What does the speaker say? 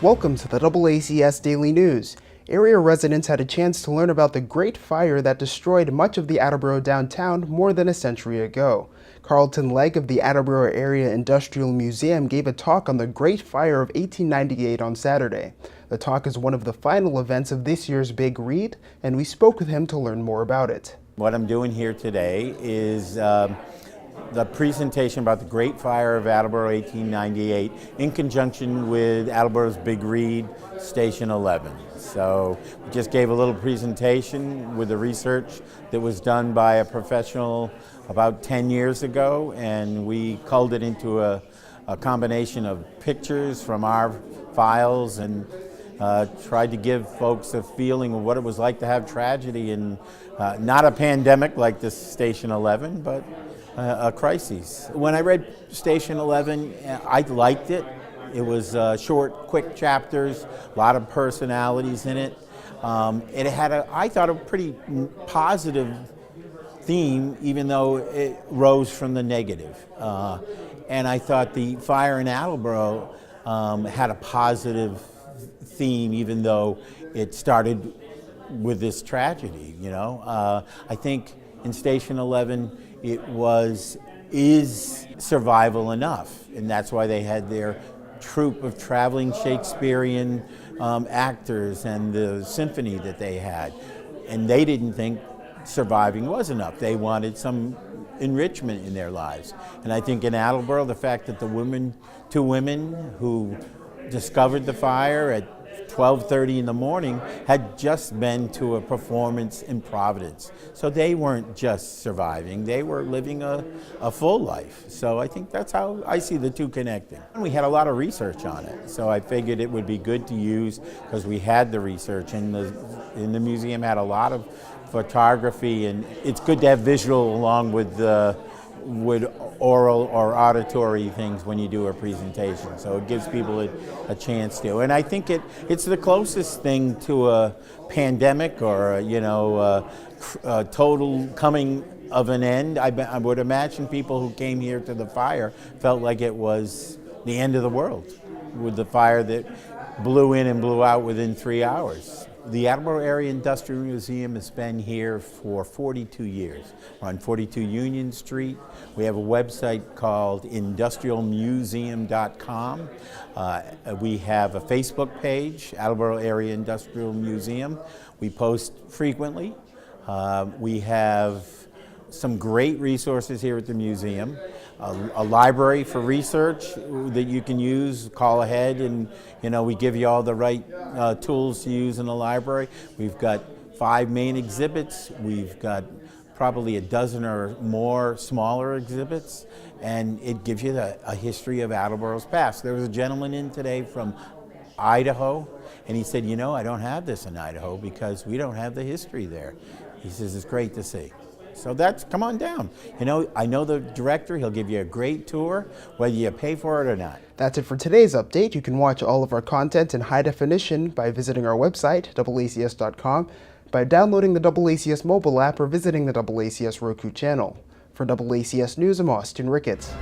Welcome to the DoubleACS Daily News. Area residents had a chance to learn about the Great Fire that destroyed much of the Attleboro Downtown more than a century ago. Carleton Legg of the Attleboro Area Industrial Museum gave a talk on the Great Fire of 1898 on Saturday. The talk is one of the final events of this year's Big Read, and we spoke with him to learn more about it. What I'm doing here today is the presentation about the Great Fire of Attleboro 1898 in conjunction with Attleboro's Big Read, Station 11. So we just gave a little presentation with the research that was done by a professional about 10 years ago, and we culled it into a combination of pictures from our files and tried to give folks a feeling of what it was like to have tragedy in not a pandemic like this Station 11, but a crisis. When I read Station 11, I liked it. It was short, quick chapters, a lot of personalities in it. It had, I thought, a pretty positive theme, even though it rose from the negative. And I thought the fire in Attleboro had a positive theme, even though it started with this tragedy, you know. I think in Station 11, is survival enough, and that's why they had their troupe of traveling Shakespearean actors and the symphony that they had, and they didn't think surviving was enough. They wanted some enrichment in their lives. And I think in Attleboro, the fact that two women who discovered the fire at 12:30 in the morning had just been to a performance in Providence. So they weren't just surviving, they were living a full life. So I think that's how I see the two connecting. We had a lot of research on it, so I figured it would be good to use because we had the research, and the museum had a lot of photography, and it's good to have visual along with oral or auditory things when you do a presentation. So it gives people a chance to. And I think it's the closest thing to a pandemic or a total coming of an end. I would imagine people who came here to the fire felt like it was the end of the world with the fire that blew in and blew out within 3 hours. The Attleboro Area Industrial Museum has been here for 42 years. We're on 42 Union Street. We have a website called industrialmuseum.com. We have a Facebook page, Attleboro Area Industrial Museum. We post frequently. We have some great resources here at the museum. A library for research that you can use. Call ahead, and we give you all the right tools to use in the library. We've got 5 main exhibits. We've got probably a dozen or more smaller exhibits, and it gives you a history of Attleboro's past. There was a gentleman in today from Idaho, and he said, I don't have this in Idaho because we don't have the history there. He says, it's great to see. So come on down. I know the director, he'll give you a great tour, whether you pay for it or not. That's it for today's update. You can watch all of our content in high definition by visiting our website, DoubleACS.com, by downloading the DoubleACS mobile app or visiting the DoubleACS Roku channel. For DoubleACS News, I'm Austin Ricketts.